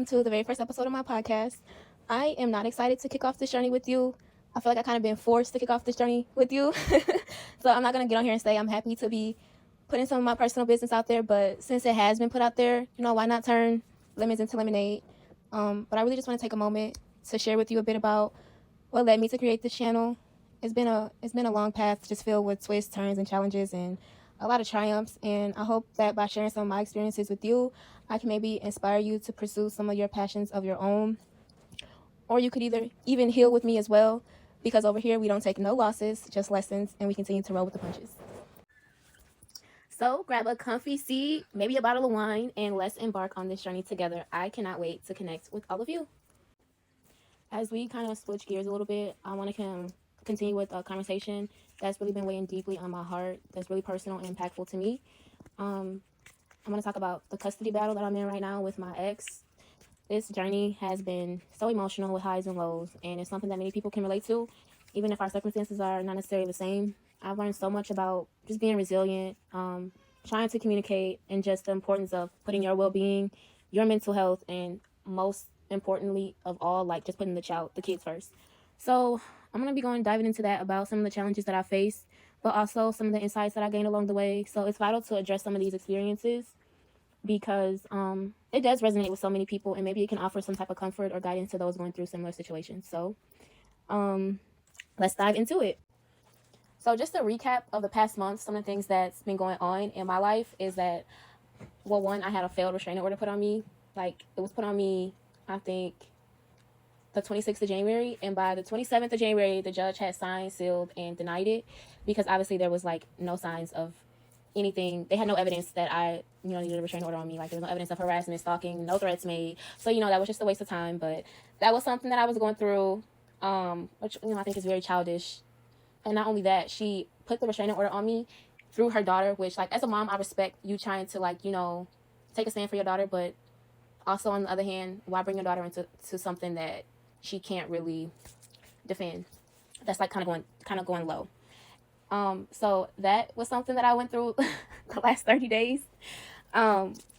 welcome to the very first episode of my podcast. I am not excited to kick off this journey with you. I feel like I kind of been forced to kick off this journey with you. So I'm not going to get on here and say I'm happy to be putting some of my personal business out there, but since it has been put out there, why not turn lemons into lemonade? But I really just want to take a moment to share with you a bit about what led me to create this channel. It's been a long path just filled with twists, turns, and challenges, and a lot of triumphs. And I hope that by sharing some of my experiences with you, I can maybe inspire you to pursue some of your passions of your own, or you could either even heal with me as well, because over here we don't take no losses, just lessons, and we continue to roll with the punches. So grab a comfy seat, maybe a bottle of wine, and let's embark on this journey together. I cannot wait to connect with all of you. As we kind of switch gears a little bit, I want to continue with a conversation that's really been weighing deeply on my heart, that's really personal and impactful to me. I'm going to talk about the custody battle that I'm in right now with my ex. This journey has been so emotional with highs and lows, and it's something that many people can relate to, even if our circumstances are not necessarily the same. I've learned so much about just being resilient, trying to communicate, and just the importance of putting your well-being, your mental health, and most importantly of all, like just putting the kids first. So I'm going to be diving into that about some of the challenges that I faced, but also some of the insights that I gained along the way. So it's vital to address some of these experiences because it does resonate with so many people, and maybe it can offer some type of comfort or guidance to those going through similar situations. So let's dive into it. So just a recap of the past month, some of the things that's been going on in my life is that, well, one, I had a failed restraining order put on me. Like, it was put on me, I think, the 26th of January, and by the 27th of January, the judge had signed, sealed, and denied it, because obviously there was like no signs of anything. They had no evidence that I, needed a restraining order on me. Like, there was no evidence of harassment, stalking, no threats made. So, that was just a waste of time, but that was something that I was going through, which, I think is very childish. And not only that, she put the restraining order on me through her daughter, which, like, as a mom, I respect you trying to, like, take a stand for your daughter, but also, on the other hand, why bring your daughter into something that she can't really defend? That's like kind of going low. So that was something that I went through the last 30 days,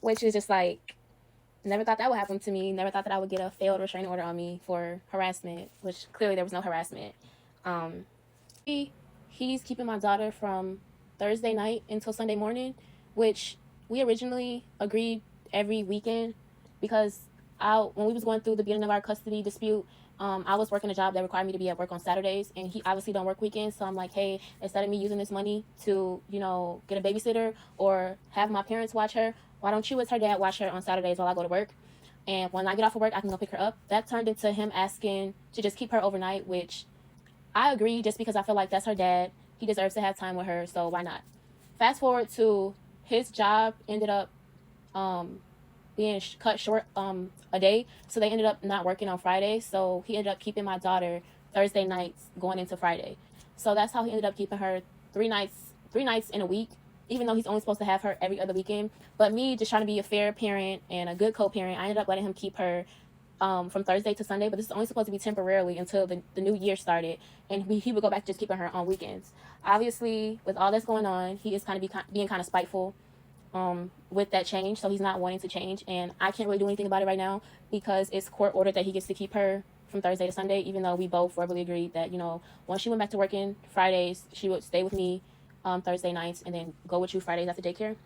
which is just like, never thought that would happen to me. Never thought that I would get a failed restraining order on me for harassment, which clearly there was no harassment. He's keeping my daughter from Thursday night until Sunday morning, which we originally agreed every weekend, because when we was going through the beginning of our custody dispute, I was working a job that required me to be at work on Saturdays, and he obviously don't work weekends. So I'm like, hey, instead of me using this money to, get a babysitter or have my parents watch her, why don't you as her dad watch her on Saturdays while I go to work? And when I get off of work, I can go pick her up. That turned into him asking to just keep her overnight, which I agree, just because I feel like that's her dad. He deserves to have time with her, so why not? Fast forward to his job ended up being cut short a day, so they ended up not working on Friday. So he ended up keeping my daughter Thursday nights going into Friday. So that's how he ended up keeping her three nights in a week, even though he's only supposed to have her every other weekend. But me, just trying to be a fair parent and a good co-parent, I ended up letting him keep her from Thursday to Sunday, but this is only supposed to be temporarily until the new year started, and he would go back to just keeping her on weekends. Obviously, with all that's going on, he is being kind of spiteful with that change, so he's not wanting to change, and I can't really do anything about it right now because it's court ordered that he gets to keep her from Thursday to Sunday, even though we both verbally agreed that, once she went back to working Fridays, she would stay with me Thursday nights and then go with you Fridays after daycare.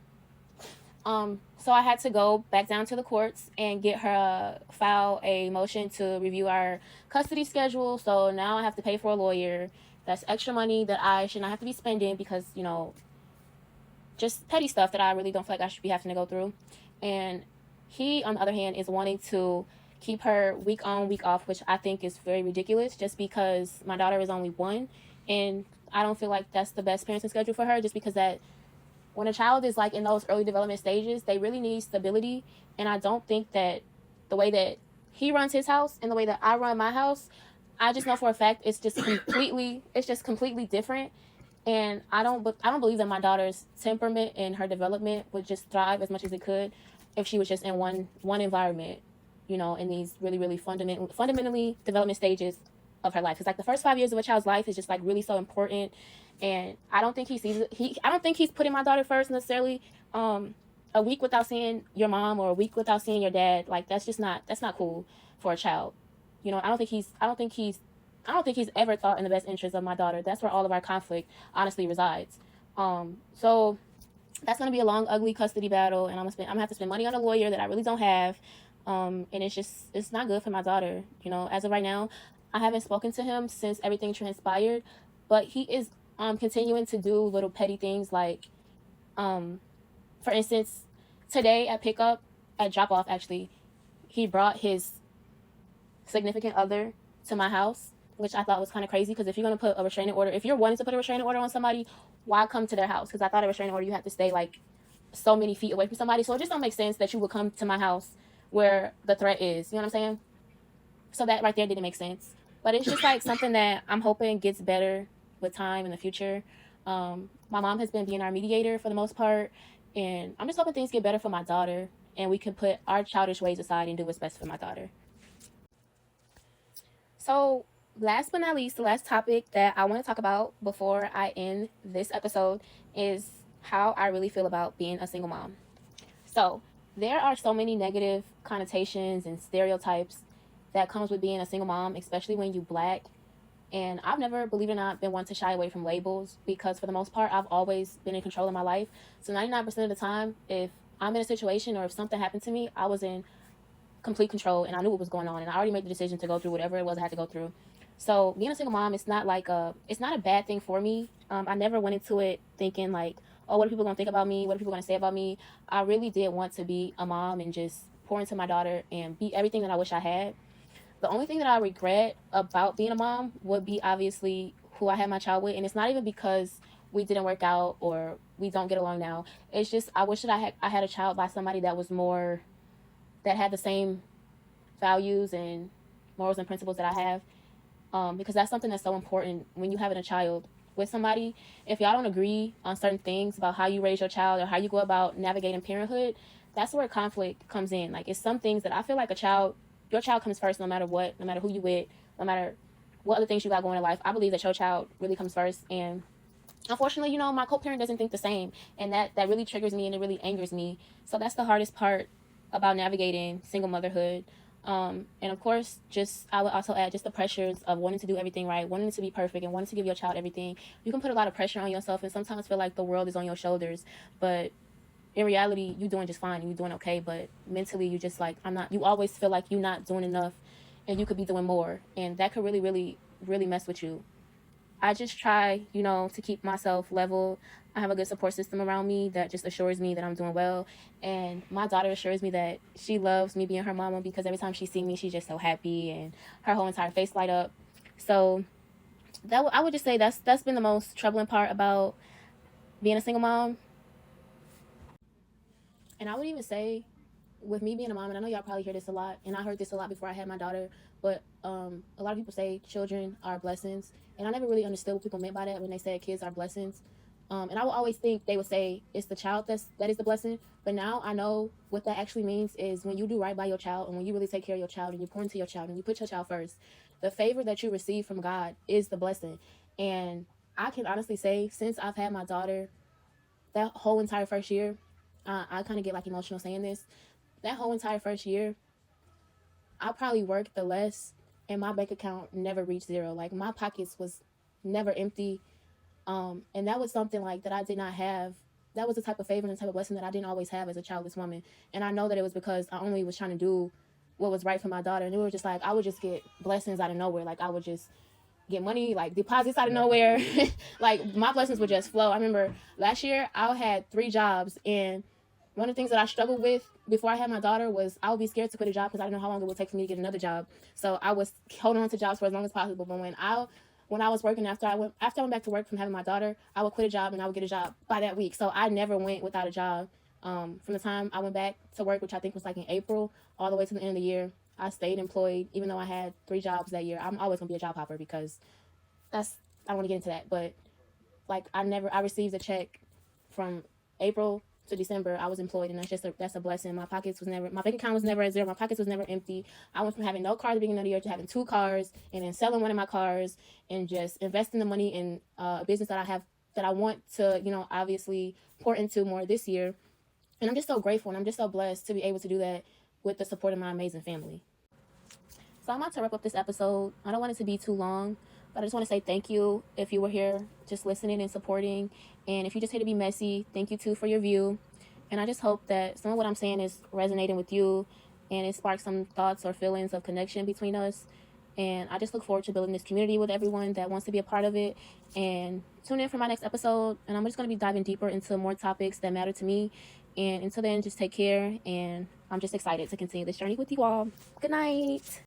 So I had to go back down to the courts and get her file a motion to review our custody schedule. So now I have to pay for a lawyer. That's extra money that I should not have to be spending because, just petty stuff that I really don't feel like I should be having to go through. And he, on the other hand, is wanting to keep her week on, week off, which I think is very ridiculous, just because my daughter is only 1, and I don't feel like that's the best parenting schedule for her, just because that when a child is like in those early development stages, they really need stability. And I don't think that the way that he runs his house and the way that I run my house, I just know for a fact it's just completely different. And I don't believe that my daughter's temperament and her development would just thrive as much as it could if she was just in one environment, in these really, really fundamentally development stages of her life. Because like the first 5 years of a child's life is just like really so important. And I don't think he sees it. I don't think he's putting my daughter first necessarily. a week without seeing your mom or a week without seeing your dad, like that's not cool for a child. You know, I don't think he's ever thought in the best interest of my daughter. That's where all of our conflict honestly resides. So that's gonna be a long, ugly custody battle, and I'm gonna have to spend money on a lawyer that I really don't have. And it's not good for my daughter. You know, as of right now, I haven't spoken to him since everything transpired, but he is continuing to do little petty things like um for instance, today at drop off actually, he brought his significant other to my house, which I thought was kind of crazy because if you're going to put a restraining order, if you're wanting to put a restraining order on somebody, why come to their house? Because I thought a restraining order, you have to stay like so many feet away from somebody. So it just don't make sense that you would come to my house where the threat is. You know what I'm saying? So that right there didn't make sense. But it's just like something that I'm hoping gets better with time in the future. My mom has been being our mediator for the most part, and I'm just hoping things get better for my daughter and we can put our childish ways aside and do what's best for my daughter. So, last but not least, the last topic that I want to talk about before I end this episode is how I really feel about being a single mom. So, there are so many negative connotations and stereotypes that comes with being a single mom, especially when you black. And I've never, believe it or not, been one to shy away from labels because for the most part, I've always been in control of my life. So 99% of the time, if I'm in a situation or if something happened to me, I was in complete control and I knew what was going on and I already made the decision to go through whatever it was I had to go through. So being a single mom, it's not a bad thing for me. I never went into it thinking like, oh, what are people gonna think about me? What are people gonna say about me? I really did want to be a mom and just pour into my daughter and be everything that I wish I had. The only thing that I regret about being a mom would be obviously who I had my child with, and it's not even because we didn't work out or we don't get along now. It's just I wish that I had a child by somebody that was more that had the same values and morals and principles that I have. Because that's something that's so important when you having a child with somebody. If y'all don't agree on certain things about how you raise your child or how you go about navigating parenthood, that's where conflict comes in. Like it's some things that I feel like your child comes first no matter what, no matter who you with, no matter what other things you got going in life. I believe that your child really comes first. And unfortunately, you know, my co-parent doesn't think the same. And that really triggers me and it really angers me. So that's the hardest part about navigating single motherhood. And of course, just I would also add just the pressures of wanting to do everything right, wanting to be perfect, and wanting to give your child everything. You can put a lot of pressure on yourself, and sometimes feel like the world is on your shoulders. But in reality, you're doing just fine, you're doing okay. But mentally, you just like I'm not. You always feel like you're not doing enough, and you could be doing more, and that could really, really, really mess with you. I just try, you know, to keep myself level. I have a good support system around me that just assures me that I'm doing well. And my daughter assures me that she loves me being her mama because every time she sees me, she's just so happy and her whole entire face light up. So I would just say that's been the most troubling part about being a single mom. And I would even say with me being a mom, and I know y'all probably hear this a lot, and I heard this a lot before I had my daughter, but a lot of people say children are blessings, and I never really understood what people meant by that when they said kids are blessings. And I would always think they would say it's the child that is the blessing, but now I know what that actually means is when you do right by your child and when you really take care of your child and you pour into your child and you put your child first, the favor that you receive from God is the blessing. And I can honestly say since I've had my daughter, that whole entire first year, I kind of get like emotional saying this. That whole entire first year, I probably worked the less, and my bank account never reached zero. Like my pockets was never empty, and that was something like that I did not have. That was the type of favor and the type of blessing that I didn't always have as a childless woman. And I know that it was because I only was trying to do what was right for my daughter. And it was just like I would just get blessings out of nowhere. Like I would just get money, like deposits out of nowhere. Like my blessings would just flow. I remember last year I had 3 jobs, and one of the things that I struggled with before I had my daughter was I would be scared to quit a job because I didn't know how long it would take for me to get another job. So I was holding on to jobs for as long as possible. But when I was working after I went back to work from having my daughter, I would quit a job and I would get a job by that week. So I never went without a job. From the time I went back to work, which I think was like in April, all the way to the end of the year, I stayed employed. Even though I had 3 jobs that year, I'm always gonna be a job hopper because that's I don't want to get into that. But like I received a check from April to December. I was employed, and that's a blessing. My bank account was never at zero. My pockets was never empty. I went from having no car at the beginning of the year to having 2 cars, and then selling one of my cars, and just investing the money in a business that I want to, you know, obviously pour into more this year. And I'm just so grateful and I'm just so blessed to be able to do that with the support of my amazing family. So I'm about to wrap up this episode. I don't want it to be too long, but I just want to say thank you if you were here just listening and supporting. And if you just here to be messy, thank you too for your view. And I just hope that some of what I'm saying is resonating with you and it sparks some thoughts or feelings of connection between us. And I just look forward to building this community with everyone that wants to be a part of it. And tune in for my next episode. And I'm just going to be diving deeper into more topics that matter to me. And until then, just take care. And I'm just excited to continue this journey with you all. Good night.